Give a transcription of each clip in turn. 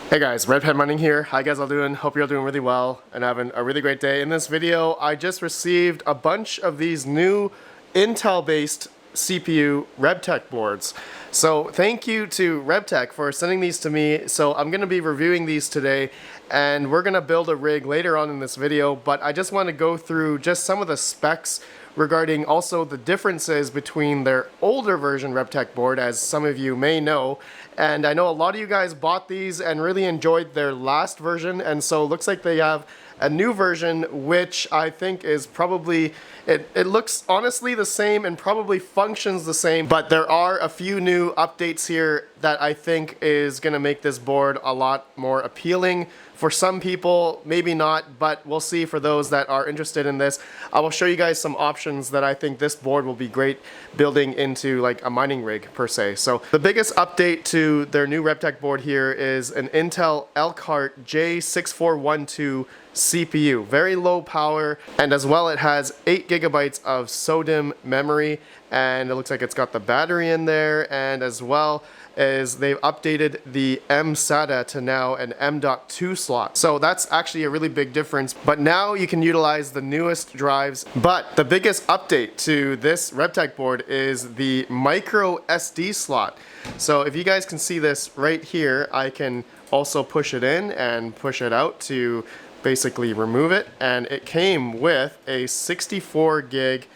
Hey guys, REBTECH Mining here. How you guys all doing? Hope you're all doing really well and having a really great day. In this video, I just received a bunch of these new Intel-based CPU REBTECH boards. So thank you to REBTECH for sending these to me. So I'm going to be reviewing these today, and we're going to build a rig later on in this video, but I just want to go through just some of the specs regarding also the differences between their older version REBTECH board, as some of you may know. And I know a lot of you guys bought these and really enjoyed their last version, and so it looks like they have a new version, which I think is probably, it looks honestly the same and probably functions the same, but there are a few new updates here that I think is going to make this board a lot more appealing for some people, maybe not, but we'll see for those that are interested in this. I will show you guys some options that I think this board will be great building into like a mining rig per se. So the biggest update to their new REBTECH board here is an Intel Elkhart J6412 CPU. Very low power, and as well it has 8 gigabytes of SODIMM memory, and it looks like it's got the battery in there, and as well as they've updated the Msata to now an M.2 slot. So that's actually a really big difference, but now you can utilize the newest drives. But the biggest update to this REBTECH board is the MicroSD slot. So if you guys can see this right here, I can also push it in and push it out to basically remove it, and it came with a 64 gig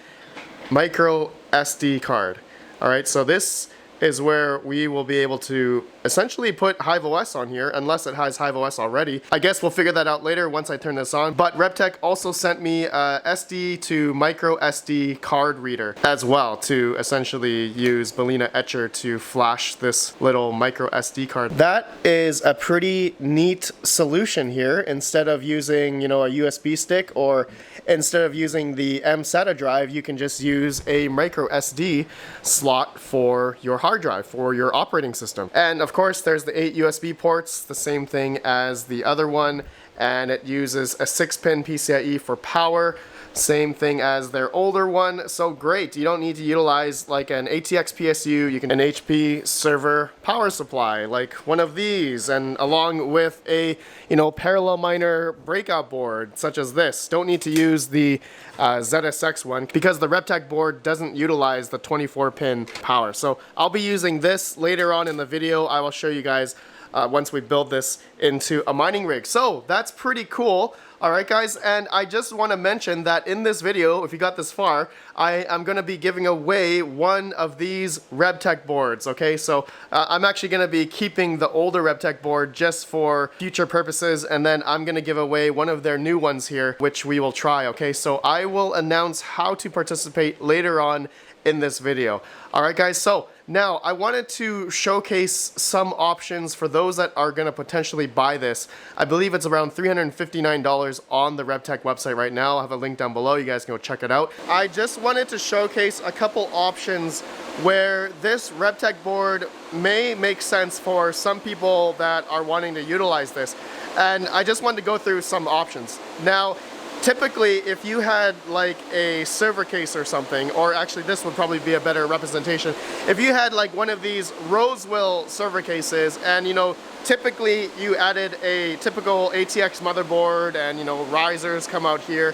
micro SD card. All right, so this is where we will be able to essentially put HiveOS on here, unless it has HiveOS already. I guess we'll figure that out later once I turn this on. But REBTECH also sent me a SD to micro SD card reader as well, to essentially use Balena Etcher to flash this little micro SD card. That is a pretty neat solution here. Instead of using, you know, a USB stick, or instead of using the Msata drive, you can just use a micro SD slot for your hard drive, for your operating system. And of course there's the 8 USB ports, the same thing as the other one, and it uses a 6-pin PCIe for power, same thing as their older one. So great, you don't need to utilize like an ATX PSU, you can an HP server power supply like one of these, and along with a, you know, parallel miner breakout board such as this. Don't need to use the ZSX one because the REBTECH board doesn't utilize the 24-pin power. So I'll be using this later on in the video. I will show you guys once we build this into a mining rig. So that's pretty cool. Alright guys, and I just want to mention that in this video, if you got this far, I am going to be giving away one of these REBTECH boards, okay? So I'm actually going to be keeping the older REBTECH board just for future purposes, and then I'm going to give away one of their new ones here, which we will try, okay? So I will announce how to participate later on in this video. Alright guys, so now I wanted to showcase some options for those that are going to potentially buy this. I believe it's around $359 on the REBTECH website right now. I'll have a link down below, you guys can go check it out. I just wanted to showcase a couple options where this REBTECH board may make sense for some people that are wanting to utilize this. And I just wanted to go through some options. Now, typically, if you had like a server case or something, or actually this would probably be a better representation, if you had like one of these Rosewell server cases, and you know, typically you added a typical ATX motherboard, and you know, risers come out here.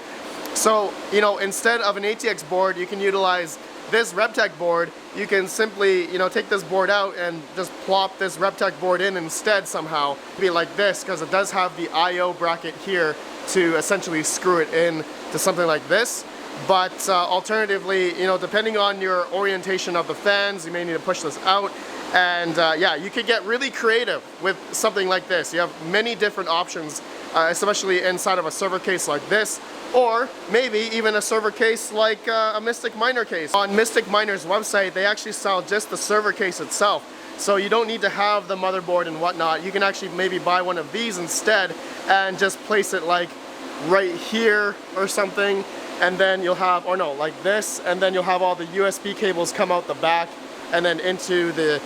So, you know, instead of an ATX board, you can utilize this REBTECH board. You can simply, you know, take this board out and just plop this REBTECH board in instead somehow. Be like this, because it does have the I/O bracket here to essentially screw it in to something like this. But alternatively, you know, depending on your orientation of the fans, you may need to push this out. And yeah, you could get really creative with something like this. You have many different options, especially inside of a server case like this, or maybe even a server case like a Mystic Miner case. On Mystic Miner's website, they actually sell just the server case itself. So you don't need to have the motherboard and whatnot. You can actually maybe buy one of these instead and just place it like right here or something, and then you'll have, or no, like this, and then you'll have all the USB cables come out the back and then into the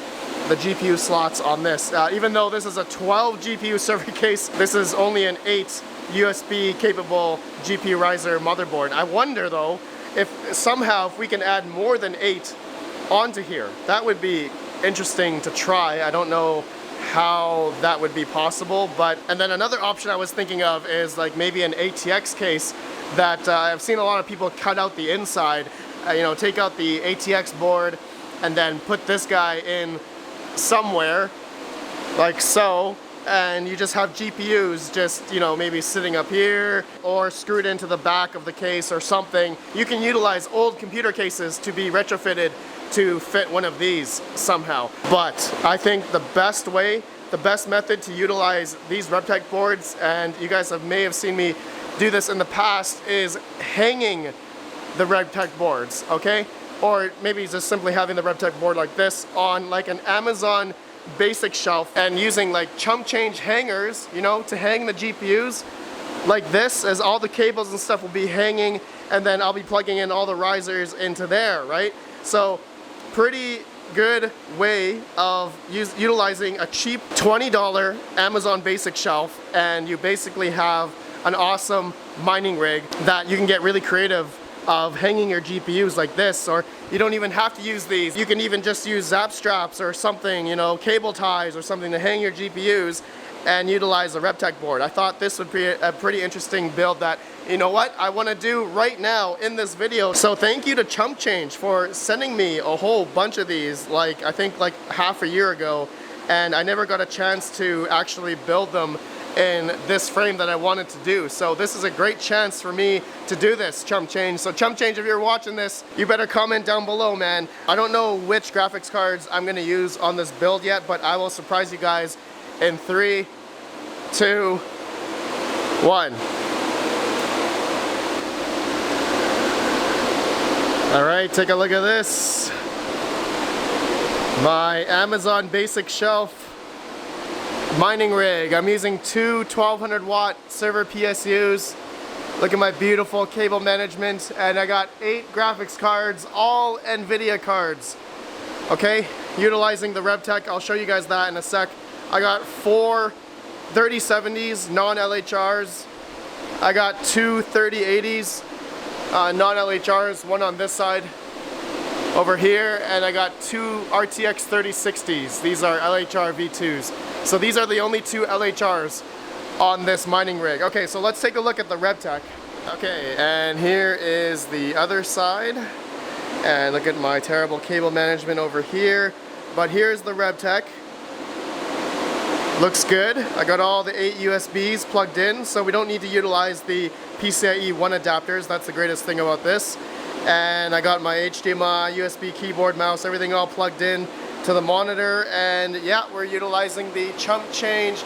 GPU slots on this. Even though this is a 12 GPU server case, this is only an 8 USB capable GPU riser motherboard. I wonder though, if somehow if we can add more than 8 onto here, that would be interesting to try. I don't know how that would be possible. And then another option I was thinking of is like maybe an ATX case that I've seen a lot of people cut out the inside, take out the ATX board and then put this guy in somewhere like so, and you just have GPUs just, maybe sitting up here or screwed into the back of the case or something. You can utilize old computer cases to be retrofitted to fit one of these somehow. But I think the best method to utilize these REBTECH boards, and you guys may have seen me do this in the past, is hanging the REBTECH boards, okay? Or maybe just simply having the REBTECH board like this on like an Amazon basic shelf and using like ChumpChange hangers, to hang the GPUs like this, as all the cables and stuff will be hanging, and then I'll be plugging in all the risers into there, right? So pretty good way of utilizing a cheap $20 Amazon basic shelf, and you basically have an awesome mining rig that you can get really creative of hanging your GPUs like this. Or you don't even have to use these. You can even just use zap straps or something, cable ties or something to hang your GPUs and utilize a REBTECH board. I thought this would be a pretty interesting build that, I want to do right now in this video. So thank you to ChumpChange for sending me a whole bunch of these, I think half a year ago, and I never got a chance to actually build them in this frame that I wanted to do. So this is a great chance for me to do this, ChumpChange. So ChumpChange, if you're watching this, you better comment down below, man. I don't know which graphics cards I'm gonna use on this build yet, but I will surprise you guys in 3, 2, 1. All right, take a look at this. My Amazon basic shelf mining rig. I'm using two 1200 watt server PSUs. Look at my beautiful cable management, and I got 8 graphics cards, all NVIDIA cards. Okay, utilizing the REBTECH, I'll show you guys that in a sec. I got 4 3070s non-LHRs. I got 2 3080s non-LHRs, one on this side over here, and I got 2 RTX 3060s. These are LHR V2s. So these are the only 2 LHRs on this mining rig. Okay, so let's take a look at the REBTECH. Okay, and here is the other side. And look at my terrible cable management over here. But here's the REBTECH. Looks good. I got all the 8 USBs plugged in, so we don't need to utilize the PCIe 1 adapters. That's the greatest thing about this. And I got my HDMI, USB keyboard, mouse, everything all plugged in to the monitor. And yeah, we're utilizing the ChumpChange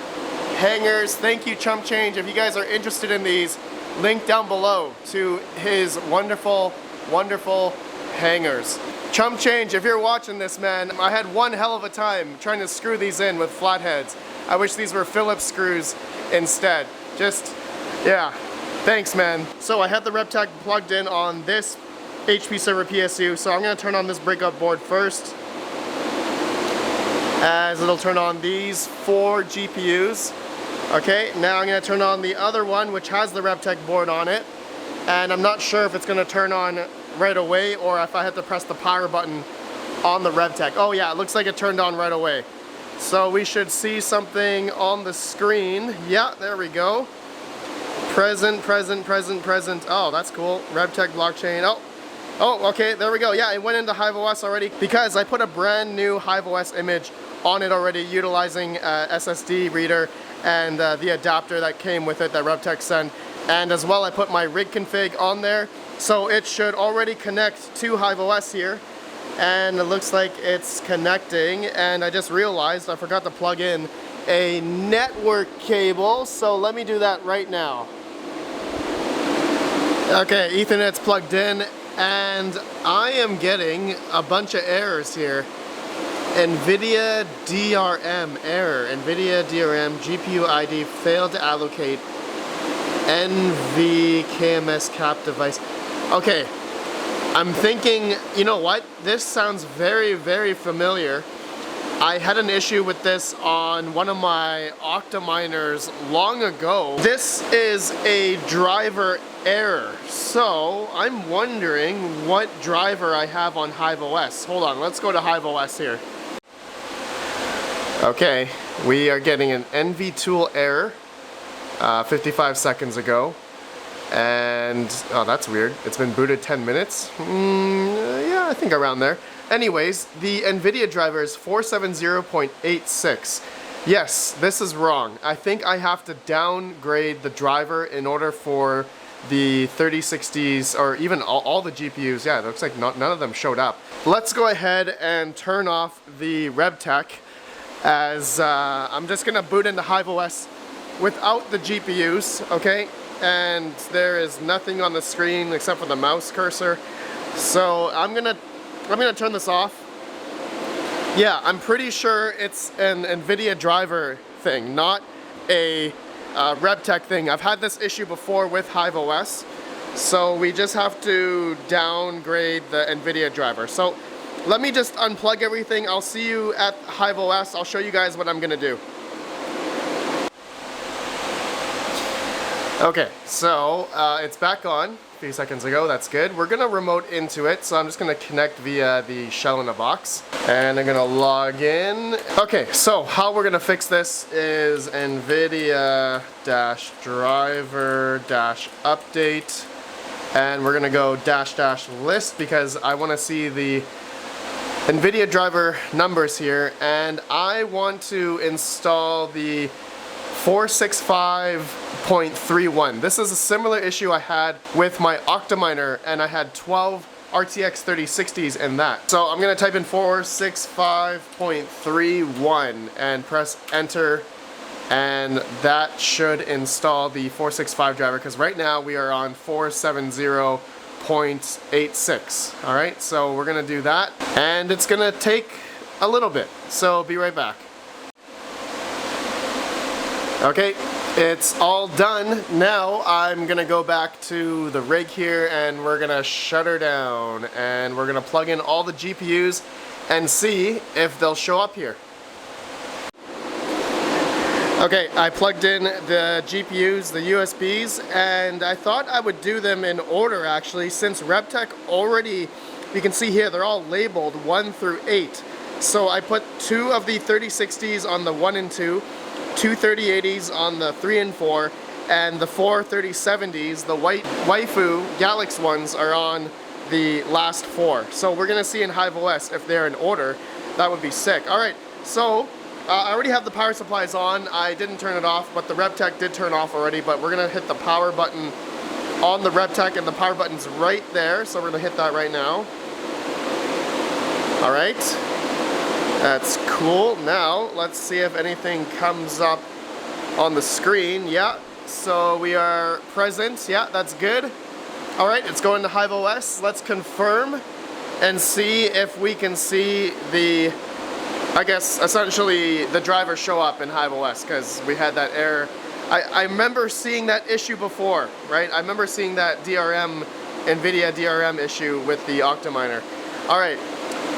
hangers. Thank you, ChumpChange. If you guys are interested in these, link down below to his wonderful, wonderful hangers. ChumpChange, if you're watching this, man, I had one hell of a time trying to screw these in with flatheads. I wish these were Phillips screws instead. Just, yeah, thanks, man. So I had the REBTECH plugged in on this HP server PSU, so I'm gonna turn on this breakout board first, as it'll turn on these 4 GPUs. Okay, now I'm gonna turn on the other one, which has the REBTECH board on it, and I'm not sure if it's gonna turn on right away or if I have to press the power button on the REBTECH. Oh yeah, it looks like it turned on right away. So we should see something on the screen. Yeah, there we go. Present, present, present, present. Oh, that's cool. REBTECH blockchain. Oh, okay, there we go. Yeah, it went into HiveOS already because I put a brand new HiveOS image on it already, utilizing SSD reader and the adapter that came with it that REBTECH sent. And as well, I put my rig config on there. So it should already connect to HiveOS here. And it looks like it's connecting. And I just realized I forgot to plug in a network cable. So let me do that right now. Okay, Ethernet's plugged in. And I am getting a bunch of errors here. NVIDIA DRM error. NVIDIA DRM GPU ID failed to allocate NvKmsKapiDevice. Okay, I'm thinking, you know what? This sounds very, very familiar. I had an issue with this on one of my Octaminers long ago. This is a driver error. So I'm wondering what driver I have on HiveOS. Hold on, let's go to HiveOS here. Okay, we are getting an NV tool error 55 seconds ago. And, oh, that's weird. It's been booted 10 minutes. Yeah, I think around there. Anyways, the Nvidia driver is 470.86. Yes, this is wrong. I think I have to downgrade the driver in order for the 3060s, or even all the GPUs. Yeah, it looks like none of them showed up. Let's go ahead and turn off the REBTECH, as I'm just gonna boot into HiveOS without the GPUs, okay? And there is nothing on the screen except for the mouse cursor. So I'm gonna turn this off. Yeah, I'm pretty sure it's an Nvidia driver thing, not a REBTECH thing. I've had this issue before with HiveOS, so we just have to downgrade the Nvidia driver. So let me just unplug everything. I'll see you at HiveOS. I'll show you guys what I'm gonna do. Okay, so it's back on a few seconds ago. That's good. We're gonna remote into it, so I'm just gonna connect via the shell in a box, and I'm gonna log in. Okay, so how we're gonna fix this is NVIDIA-driver-update, and we're gonna go --list because I want to see the Nvidia driver numbers here, and I want to install the 465.31. This is a similar issue I had with my Octominer, and I had 12 RTX 3060s in that. So I'm gonna type in 465.31 and press enter, and that should install the 465 driver, because right now we are on 470.86. All right, so we're gonna do that, and it's gonna take a little bit, so be right back. Okay, it's all done. Now I'm gonna go back to the rig here, and we're gonna shut her down, and we're gonna plug in all the GPUs and see if they'll show up here. Okay, I plugged in the GPUs, the USBs, and I thought I would do them in order actually, since REBTECH already, you can see here, they're all labeled 1 through 8. So I put 2 of the 3060s on the 1 and 2, 2 3080s on the 3 and 4, and the 4 3070s, the white waifu Galaxy ones, are on the last 4. So we're gonna see in HiveOS if they're in order. That would be sick. All right, so I already have the power supplies on. I didn't turn it off, but the REBTECH did turn off already, but we're gonna hit the power button on the REBTECH, and the power button's right there, so we're gonna hit that right now. All right. That's cool. Now, let's see if anything comes up on the screen. Yeah, so we are present. Yeah, that's good. All right, it's going to HiveOS. Let's confirm and see if we can see the, I guess, essentially the driver show up in HiveOS, because we had that error. I remember seeing that issue before, right? I remember seeing that DRM, Nvidia DRM issue with the Octominer. All right.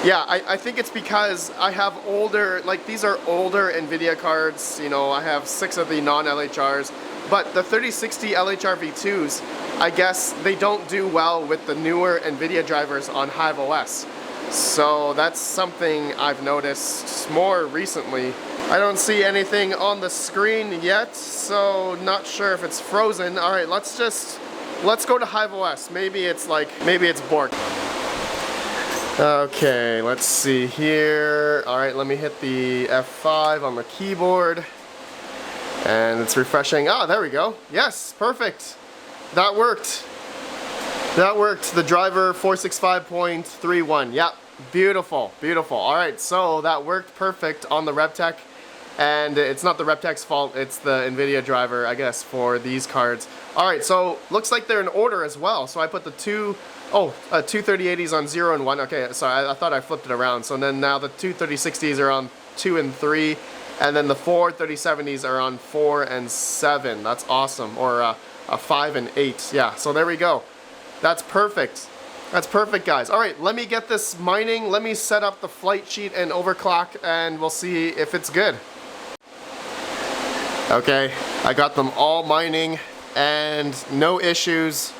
Yeah, I think it's because I have older, like these are older Nvidia cards, you know, I have 6 of the non-LHRs, but the 3060 LHR V2s, I guess they don't do well with the newer Nvidia drivers on HiveOS. So that's something I've noticed more recently. I don't see anything on the screen yet, so not sure if it's frozen. All right, let's go to HiveOS. Maybe it's borked. Okay, let's see here. All right, let me hit the F5 on the keyboard, and it's refreshing. Ah, there we go. Yes, perfect. That worked. That worked. The driver 465.31. Yep, beautiful, beautiful. All right, so that worked perfect on the REBTECH, and it's not the REBTECH's fault. It's the Nvidia driver, I guess, for these cards. All right, so looks like they're in order as well. So I put the two 3080s on 0 and 1. Okay, sorry, I thought I flipped it around. So then now the 2 3060s are on 2 and 3, and then the 4 3070s are on 4 and 7. That's awesome. Or a 5 and 8. Yeah, so there we go. That's perfect. That's perfect, guys. All right, let me get this mining. Let me set up the flight sheet and overclock, and we'll see if it's good. Okay, I got them all mining, and no issues.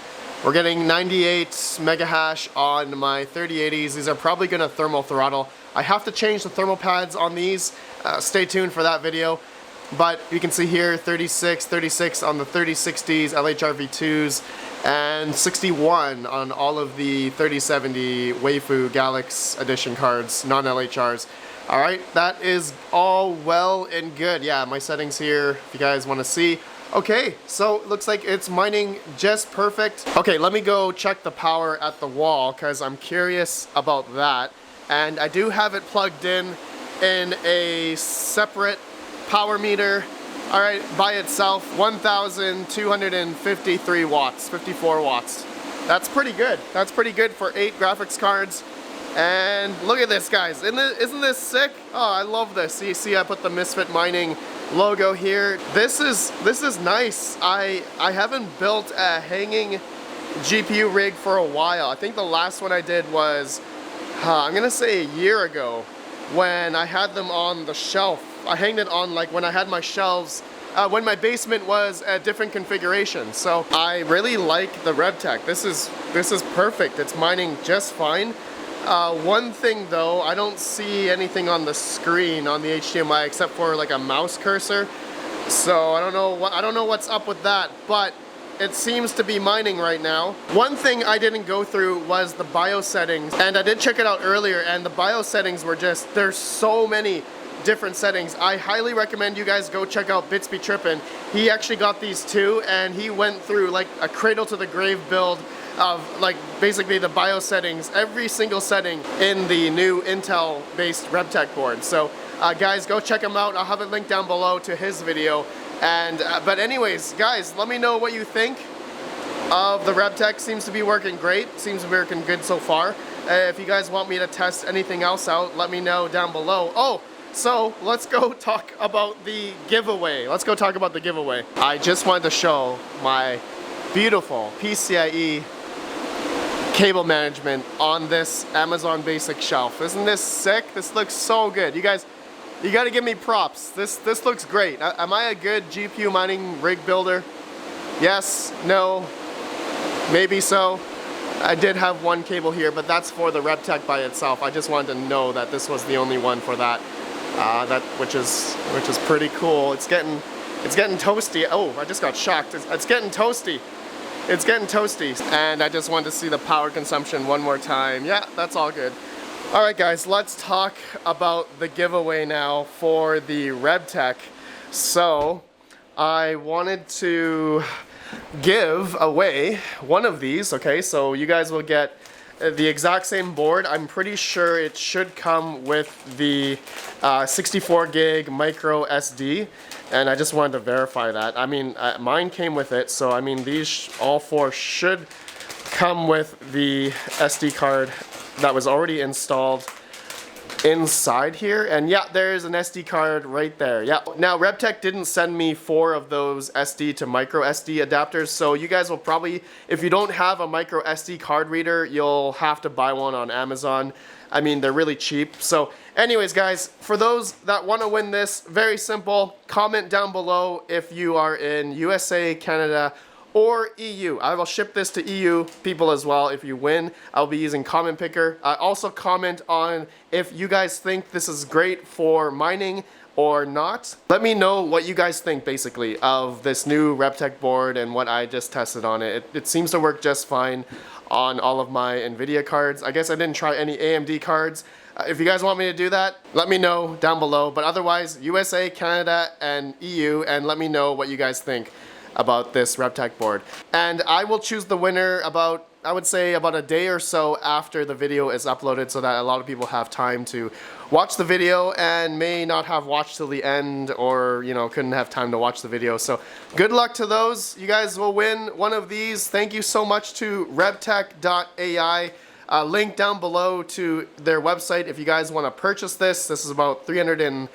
We're getting 98 mega hash on my 3080s. These are probably going to thermal throttle. I have to change the thermal pads on these. Stay tuned for that video. But you can see here 36 on the 3060s, LHR V2s, and 61 on all of the 3070 Waifu Galaxy Edition cards, non-LHRs. Alright, that is all well and good. Yeah, my settings here, if you guys want to see. Okay, so it looks like it's mining just perfect. Okay, let me go check the power at the wall because I'm curious about that. And I do have it plugged in a separate power meter. All right, by itself, 1,253 watts, 54 watts. That's pretty good. That's pretty good for 8 graphics cards. And look at this, guys. Isn't this sick? Oh, I love this. You see, I put the Misfit Mining logo here. This is nice. I haven't built a hanging GPU rig for a while. I think the last one I did was, I'm gonna say a year ago, when I had them on the shelf. I hanged it on like when I had my shelves, when my basement was a different configuration. So I really like the REBTECH. This is perfect. It's mining just fine. One thing though, I don't see anything on the screen on the HDMI except for like a mouse cursor. So I don't know what's up with that, but it seems to be mining right now. One thing I didn't go through was the BIOS settings, and I did check it out earlier, and the BIOS settings were just, there's so many different settings. I highly recommend you guys go check out Bits Be Trippin'. He actually got these too, and he went through like a cradle to the grave build of like basically the BIOS settings, every single setting in the new Intel based REBTECH board. So guys, go check him out. I'll have a link down below to his video. And but anyways, guys, let me know what you think of the REBTECH. Seems to be working great. Seems to be working good so far. If you guys want me to test anything else out, let me know down below. Oh, so let's go talk about the giveaway. Let's go talk about the giveaway. I just wanted to show my beautiful PCIe cable management on this Amazon Basic shelf. Isn't this sick? This looks so good. You guys, you gotta give me props. This looks great. Am I a good GPU mining rig builder? Yes, no, maybe so. I did have one cable here, but that's for the REBTECH by itself. I just wanted to know that this was the only one for that. Which is pretty cool. It's getting toasty. Oh, I just got shocked. It's getting toasty. It's getting toasty. And I just wanted to see the power consumption one more time. Yeah, that's all good. All right, guys, let's talk about the giveaway now for the REBTECH. So I wanted to give away one of these. Okay, so you guys will get the exact same board. I'm pretty sure it should come with the 64 gig MicroSD, and I just wanted to verify that. I mean, mine came with it, so I mean, these all 4 should come with the SD card that was already installed inside here. And yeah, there's an SD card right there. Yeah. Now REBTECH didn't send me 4 of those SD to MicroSD adapters, so you guys will probably, if you don't have a MicroSD card reader, you'll have to buy one on Amazon. I mean, they're really cheap. So anyways, guys, for those that want to win this, very simple. Comment down below if you are in USA, Canada, or EU. I will ship this to EU people as well. If you win, I'll be using Comment Picker. Also comment on if you guys think this is great for mining or not. Let me know what you guys think basically of this new REBTECH board and what I just tested on it. It seems to work just fine on all of my Nvidia cards. I guess I didn't try any AMD cards. If you guys want me to do that, let me know down below. But otherwise, USA, Canada, and EU, and let me know what you guys think about this REBTECH board. And I will choose the winner about, I would say, about a day or so after the video is uploaded, so that a lot of people have time to watch the video and may not have watched till the end, or you know, couldn't have time to watch the video. So good luck to those. You guys will win one of these. Thank you so much to REBTECH.ai. Link down below to their website if you guys want to purchase this. This is about $359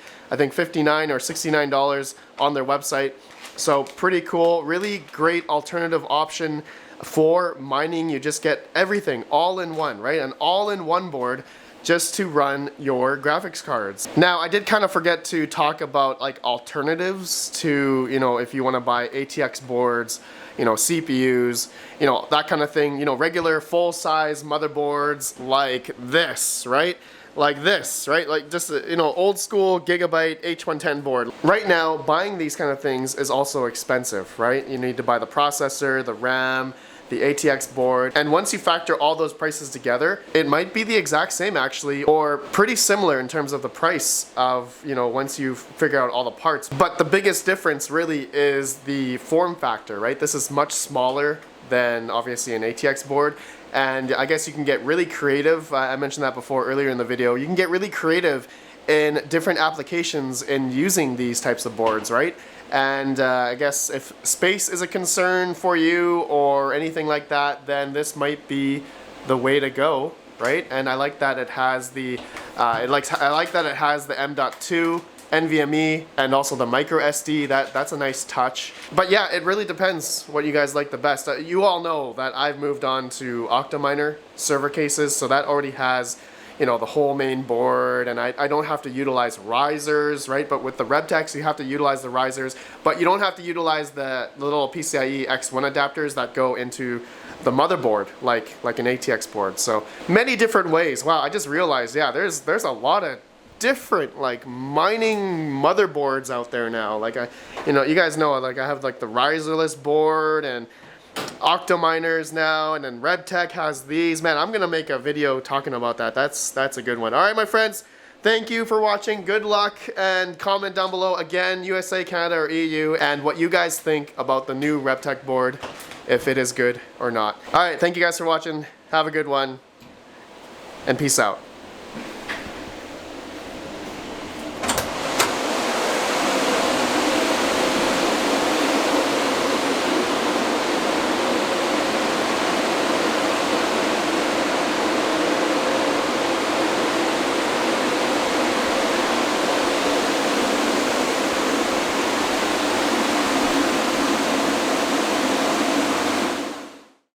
or $69 on their website. So pretty cool, really great alternative option for mining. You just get everything all in one, right? An all-in-one board just to run your graphics cards. Now, I did kind of forget to talk about like alternatives to, you know, if you want to buy ATX boards, CPUs, that kind of thing, regular full-size motherboards like this, right? Like this, right? Like just a, old school Gigabyte H110 board. Right now, buying these kind of things is also expensive, right? You need to buy the processor, the RAM, the ATX board, and once you factor all those prices together, it might be the exact same actually, or pretty similar in terms of the price of, once you figure out all the parts. But the biggest difference really is the form factor, right? This is much smaller than obviously an ATX board, and I guess you can get really creative. I mentioned that before earlier in the video. You can get really creative in different applications in using these types of boards, right? And I guess if space is a concern for you or anything like that, then this might be the way to go, right? And I like that it has the I like that it has the M.2 NVMe and also the MicroSD. That's a nice touch. But yeah, it really depends what you guys like the best. You all know that I've moved on to Octominer server cases, so that already has the whole main board, and I don't have to utilize risers, right? But with the REBTECHs, you have to utilize the risers, but you don't have to utilize the little PCIe X1 adapters that go into the motherboard, like an ATX board. So many different ways. Wow, I just realized, yeah, there's a lot of different mining motherboards out there now. You guys know, I have the riserless board and Octominers now, and then REBTECH has these. Man, I'm gonna make a video talking about that. That's a good one. All right, my friends, thank you for watching. Good luck, and comment down below again, USA, Canada, or EU, and what you guys think about the new REBTECH board, if it is good or not. All right, thank you guys for watching. Have a good one, and peace out.